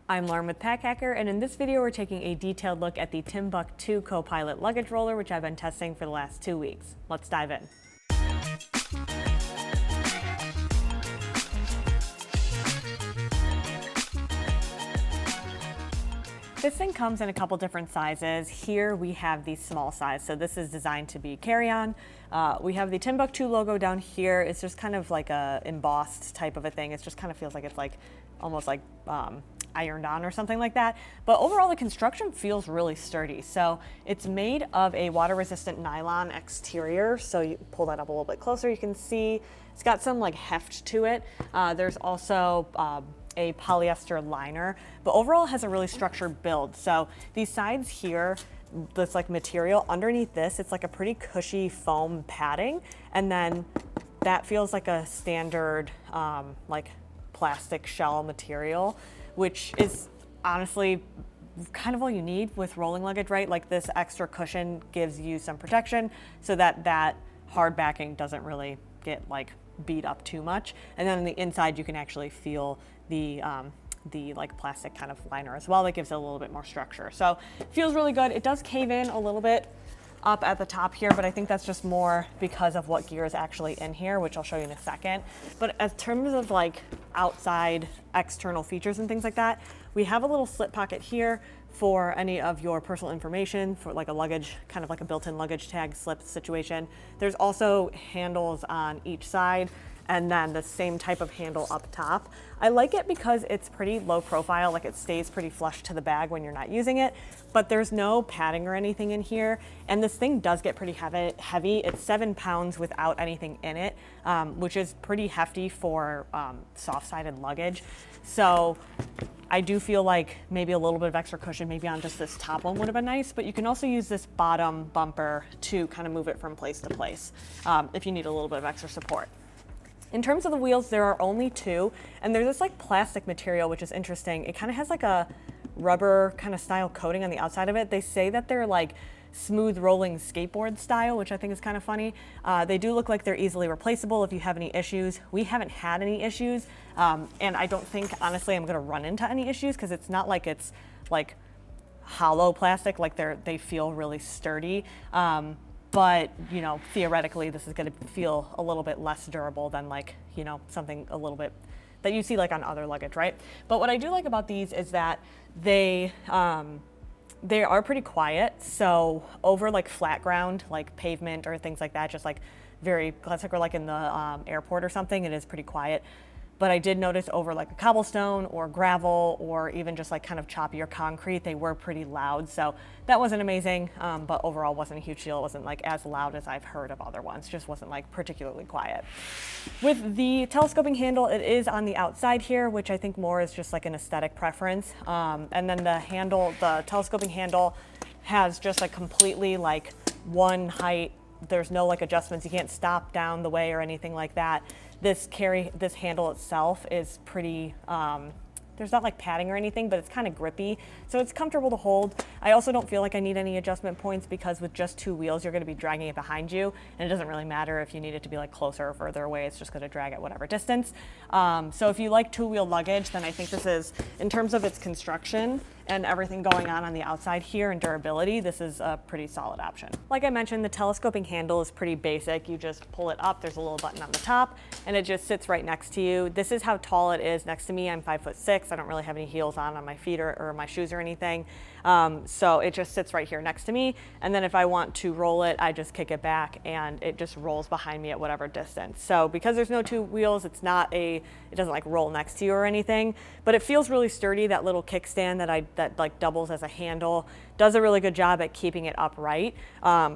I'm Lauren with Pack Hacker, and in this video we're taking a detailed look at the Timbuk2 Copilot Luggage Roller, which I've been testing for the last 2 weeks. Let's dive in. This thing comes in a couple different sizes. Here we have the small size, so this is designed to be carry-on. We have the Timbuk2 logo down here. It's just kind of like a embossed type of a thing. It just kind of feels like it's like almost like ironed on or something like that. But overall, the construction feels really sturdy. So it's made of a water-resistant nylon exterior. So you pull that up a little bit closer, you can see it's got some like heft to it. There's also a polyester liner, but overall it has a really structured build. So these sides here, this like material underneath this, it's like a pretty cushy foam padding, and then that feels like a standard like plastic shell material, which is honestly kind of all you need with rolling luggage, right? Like this extra cushion gives you some protection so that that hard backing doesn't really get like beat up too much. And then on the inside, you can actually feel the like plastic kind of liner as well. That gives it a little bit more structure. So it feels really good. It does cave in a little bit up at the top here, but I think that's just more because of what gear is actually in here, which I'll show you in a second. But in terms of like outside external features and things like that, we have a little slip pocket here for any of your personal information, for like a luggage, kind of like a built-in luggage tag slip situation. There's also handles on each side, and then the same type of handle up top. I like it because it's pretty low profile, like it stays pretty flush to the bag when you're not using it, but there's no padding or anything in here. And this thing does get pretty heavy. It's 7 pounds without anything in it, which is pretty hefty for soft-sided luggage. So I do feel like maybe a little bit of extra cushion, maybe on just this top one would have been nice, but you can also use this bottom bumper to kind of move it from place to place if you need a little bit of extra support. In terms of the wheels, there are only 2, and there's this like plastic material, which is interesting. It kind of has like a rubber kind of style coating on the outside of it. They say that they're like smooth rolling skateboard style, which I think is kind of funny. They do look like they're easily replaceable if you have any issues. We haven't had any issues, and I don't think, honestly, I'm gonna run into any issues because it's not like it's like hollow plastic, like they feel really sturdy. But, you know, theoretically, this is going to feel a little bit less durable than like, you know, something a little bit that you see like on other luggage, right? But what I do like about these is that they are pretty quiet. So over like flat ground, like pavement or things like that, just like very classic, or like in the airport or something, it is pretty quiet. But I did notice over like a cobblestone or gravel or even just like kind of choppier concrete, they were pretty loud. So that wasn't amazing, but overall wasn't a huge deal. It wasn't like as loud as I've heard of other ones, just wasn't like particularly quiet. With the telescoping handle, it is on the outside here, which I think more is just like an aesthetic preference. And then the handle, the telescoping handle has just like completely like one height. There's no like adjustments. You can't stop down the way or anything like that. This handle itself is pretty, there's not like padding or anything, but it's kind of grippy. So it's comfortable to hold. I also don't feel like I need any adjustment points because with just 2 wheels, you're gonna be dragging it behind you. And it doesn't really matter if you need it to be like closer or further away, it's just gonna drag at whatever distance. So if you like 2-wheel luggage, then I think this is, in terms of its construction and everything going on the outside here and durability, this is a pretty solid option. Like I mentioned, the telescoping handle is pretty basic. You just pull it up, there's a little button on the top, and it just sits right next to you. This is how tall it is next to me. I'm 5'6". I don't really have any heels on my feet or my shoes or anything. So it just sits right here next to me. And then if I want to roll it, I just kick it back and it just rolls behind me at whatever distance. So because there's no 2 wheels, it doesn't like roll next to you or anything, but it feels really sturdy. That little kickstand that like doubles as a handle does a really good job at keeping it upright.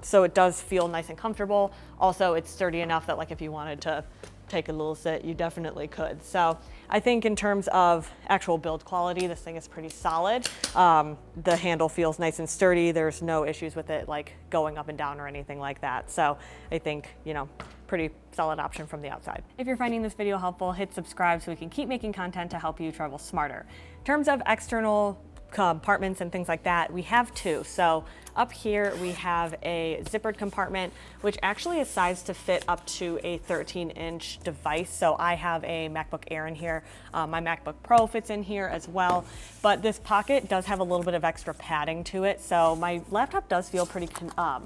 So it does feel nice and comfortable. Also, it's sturdy enough that like if you wanted to take a little sit, you definitely could. So I think in terms of actual build quality, this thing is pretty solid. The handle feels nice and sturdy. There's no issues with it like going up and down or anything like that. So I think, you know, pretty solid option from the outside. If you're finding this video helpful, hit subscribe so we can keep making content to help you travel smarter. In terms of external compartments and things like that, we have two. So up here we have a zippered compartment, which actually is sized to fit up to a 13-inch device. So I have a MacBook Air in here. My MacBook Pro fits in here as well. But this pocket does have a little bit of extra padding to it. So my laptop does feel pretty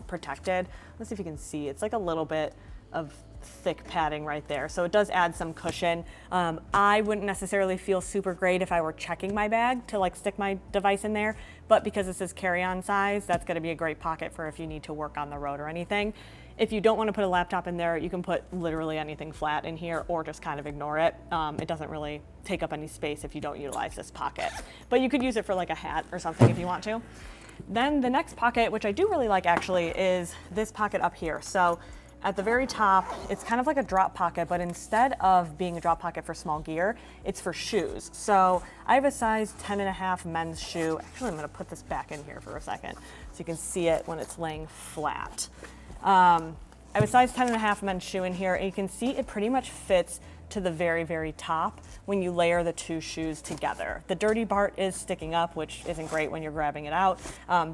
protected. Let's see if you can see. It's like a little bit of thick padding right there. So it does add some cushion. I wouldn't necessarily feel super great if I were checking my bag to like stick my device in there, but because this is carry-on size, that's gonna be a great pocket for if you need to work on the road or anything. If you don't want to put a laptop in there, you can put literally anything flat in here or just kind of ignore it. It doesn't really take up any space if you don't utilize this pocket, but you could use it for like a hat or something if you want to. Then the next pocket, which I do really like actually, is this pocket up here. So at the very top, it's kind of like a drop pocket, but instead of being a drop pocket for small gear, it's for shoes. So I have a size 10.5 men's shoe. Actually, I'm gonna put this back in here for a second so you can see it when it's laying flat. I have a size 10.5 men's shoe in here, and you can see it pretty much fits to the very, very top when you layer the two shoes together. The dirty part is sticking up, which isn't great when you're grabbing it out.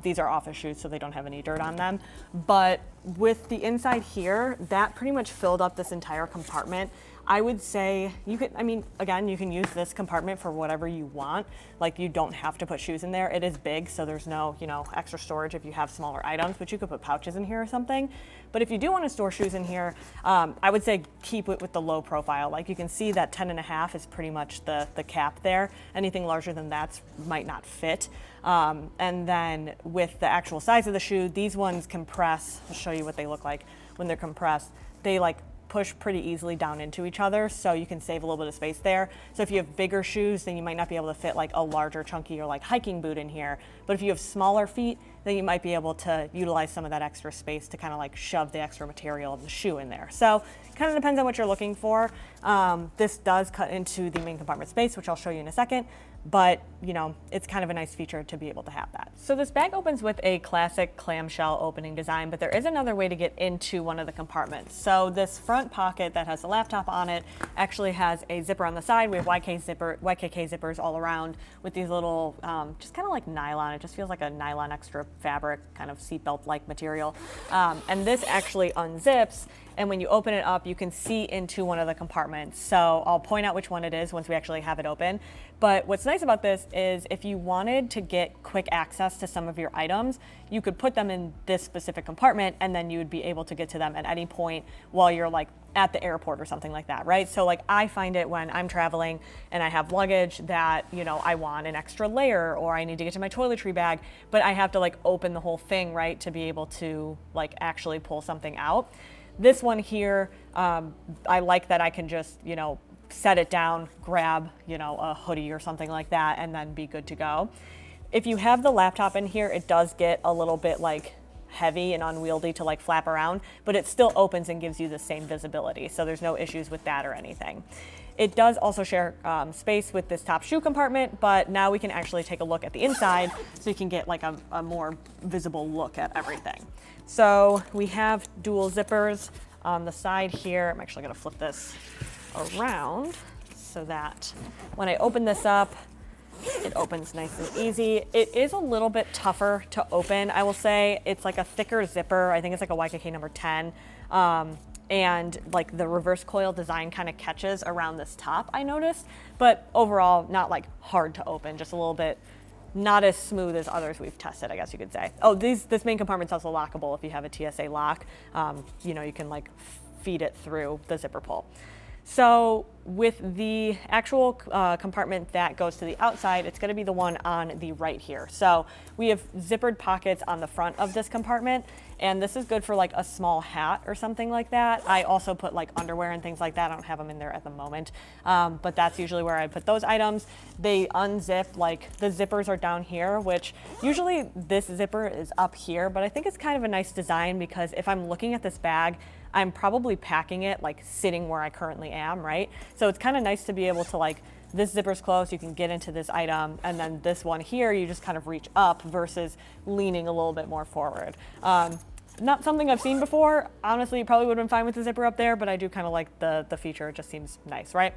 These are office shoes, so they don't have any dirt on them. But with the inside here, that pretty much filled up this entire compartment. I would say you could, again, you can use this compartment for whatever you want. Like, you don't have to put shoes in there. It is big, so there's no, extra storage if you have smaller items, but you could put pouches in here or something. But if you do want to store shoes in here, I would say keep it with the low profile. Like, you can see that 10.5 is pretty much the cap there. Anything larger than that might not fit. And then with the actual size of the shoe, these ones compress. I'll show you what they look like when they're compressed. They like push pretty easily down into each other, so you can save a little bit of space there. So if you have bigger shoes, then you might not be able to fit like a larger chunky or like hiking boot in here. But if you have smaller feet, then you might be able to utilize some of that extra space to kind of like shove the extra material of the shoe in there. So kind of depends on what you're looking for. This does cut into the main compartment space, which I'll show you in a second. But it's kind of a nice feature to be able to have that. So this bag opens with a classic clamshell opening design, but there is another way to get into one of the compartments. So this front pocket that has the laptop on it actually has a zipper on the side. We have YKK zippers all around with these little, just kind of like nylon. It just feels like a nylon extra fabric, kind of seatbelt-like material. And this actually unzips, and when you open it up, you can see into one of the compartments. So I'll point out which one it is once we actually have it open. But what's nice about this is if you wanted to get quick access to some of your items, you could put them in this specific compartment, and then you would be able to get to them at any point while you're like at the airport or something like that, right? So like I find it when I'm traveling and I have luggage that, I want an extra layer, or I need to get to my toiletry bag, but I have to like open the whole thing, right, to be able to like actually pull something out. This one here, I like that I can just, set it down, grab, a hoodie or something like that, and then be good to go. If you have the laptop in here, it does get a little bit like heavy and unwieldy to like flap around, but it still opens and gives you the same visibility. So there's no issues with that or anything. It does also share space with this top shoe compartment, but now we can actually take a look at the inside so you can get like a more visible look at everything. So we have dual zippers on the side here. I'm actually gonna flip this around so that when I open this up, it opens nice and easy. It is a little bit tougher to open, I will say. It's like a thicker zipper. I think it's like a YKK number 10. And like the reverse coil design kind of catches around this top, I noticed. But overall, not like hard to open, just a little bit not as smooth as others we've tested, I guess you could say. Oh, this main compartment's also lockable if you have a TSA lock. You can like feed it through the zipper pull. So with the actual compartment that goes to the outside, it's going to be the one on the right here. So we have zippered pockets on the front of this compartment, and this is good for like a small hat or something like that. I also put like underwear and things like that. I don't have them in there at the moment, but that's usually where I put those items. They unzip, like the zippers are down here, which usually this zipper is up here, but I think it's kind of a nice design because if I'm looking at this bag, I'm probably packing it like sitting where I currently am, right? So it's kind of nice to be able to like, this zipper's closed, you can get into this item, and then this one here, you just kind of reach up versus leaning a little bit more forward. Not something I've seen before. Honestly, you probably would have been fine with the zipper up there, but I do kind of like the feature. It just seems nice, right?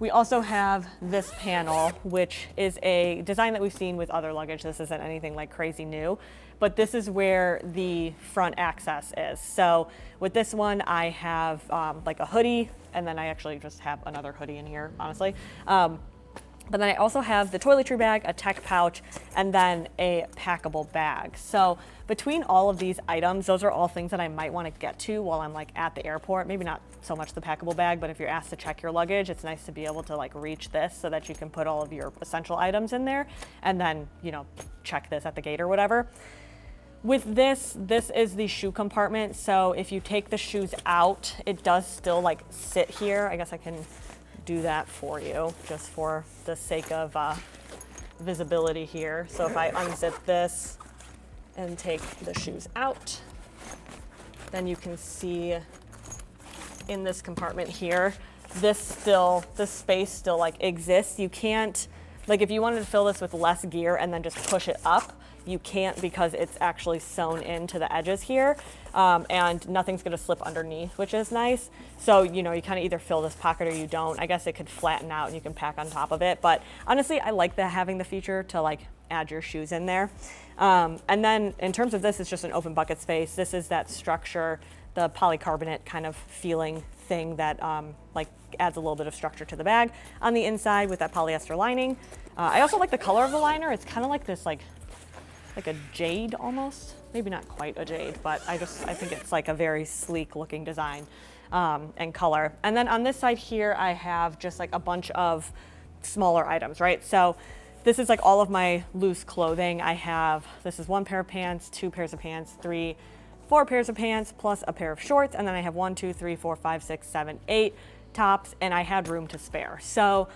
We also have this panel, which is a design that we've seen with other luggage. This isn't anything like crazy new, but this is where the front access is. So with this one, I have like a hoodie, and then I actually just have another hoodie in here, honestly. But then I also have the toiletry bag, a tech pouch, and then a packable bag. So between all of these items, those are all things that I might want to get to while I'm like at the airport. Maybe not so much the packable bag, but if you're asked to check your luggage, it's nice to be able to like reach this so that you can put all of your essential items in there and then, you know, check this at the gate or whatever. With this is the shoe compartment. So if you take the shoes out, it does still like sit here. I guess I can do that for you just for the sake of visibility here. So if I unzip this and take the shoes out, then you can see in this compartment here, this space still like exists. You can't, like if you wanted to fill this with less gear and then just push it up, you can't because it's actually sewn into the edges here, and nothing's gonna slip underneath, which is nice. So, you know, you kind of either fill this pocket or you don't. I guess it could flatten out and you can pack on top of it. But honestly, I like having the feature to like add your shoes in there. And then in terms of this, it's just an open bucket space. This is that structure, the polycarbonate kind of feeling thing that like adds a little bit of structure to the bag on the inside with that polyester lining. I also like the color of the liner. It's kind of like this like a jade almost, maybe not quite a jade, but I think it's like a very sleek looking design and color. And then on this side here, I have just like a bunch of smaller items, right? So this is like all of my loose clothing. This is 1 pair of pants, 2 pairs of pants, 4 pairs of pants, plus a pair of shorts. And then I have 1, 2, 3, 4, 5, 6, 7, 8 tops, and I had room to spare. So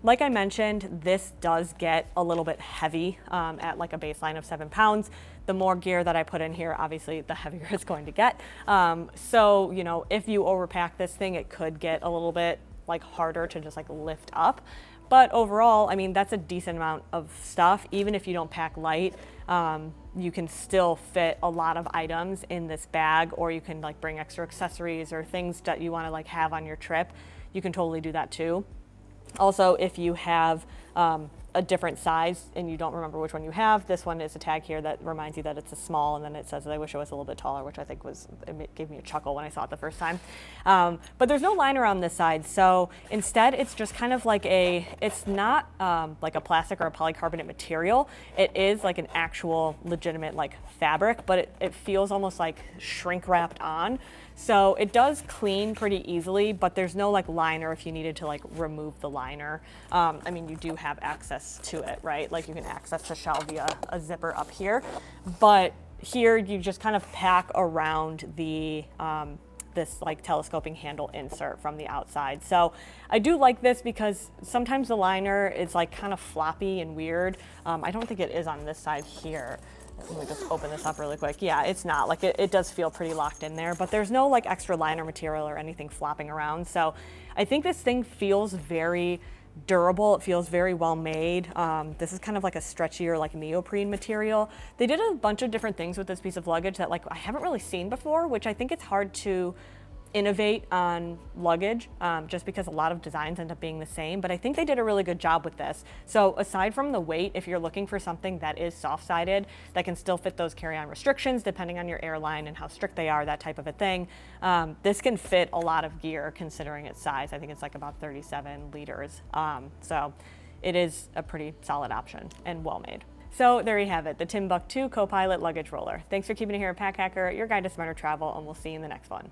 like I mentioned, this does get a little bit heavy at like a baseline of 7 pounds. The more gear that I put in here, obviously the heavier it's going to get. So, you know, if you overpack this thing, it could get a little bit like harder to just like lift up. But overall, I mean, that's a decent amount of stuff. Even if you don't pack light, you can still fit a lot of items in this bag, or you can like bring extra accessories or things that you want to like have on your trip. You can totally do that too. Also, if you have a different size and you don't remember which one you have, this one is a tag here that reminds you that it's a small, and then it says that I wish it was a little bit taller, which I think it gave me a chuckle when I saw it the first time. But there's no liner on this side, so instead it's just kind of like it's not like a plastic or a polycarbonate material. It is like an actual legitimate like fabric, but it feels almost like shrink wrapped on. So it does clean pretty easily, but there's no like liner if you needed to like remove the liner. I mean, you do have access to it, right? Like you can access the shell via a zipper up here, but here you just kind of pack around the this like telescoping handle insert from the outside. So I do like this because sometimes the liner is like kind of floppy and weird. I don't think it is on this side here. Let me just open this up really quick. Yeah, it's not. Like it does feel pretty locked in there, but there's no like extra liner material or anything flopping around. So I think this thing feels very durable. It feels very well made. This is kind of like a stretchier like neoprene material. They did a bunch of different things with this piece of luggage that like I haven't really seen before, which I think it's hard to innovate on luggage just because a lot of designs end up being the same, but I think they did a really good job with this. So aside from the weight, if you're looking for something that is soft-sided, that can still fit those carry-on restrictions depending on your airline and how strict they are, that type of a thing, this can fit a lot of gear considering its size. I think it's like about 37 liters. So it is a pretty solid option and well made. So there you have it, the Timbuk2 Copilot Luggage Roller. Thanks for keeping it here at Pack Hacker, your guide to smarter travel, and we'll see you in the next one.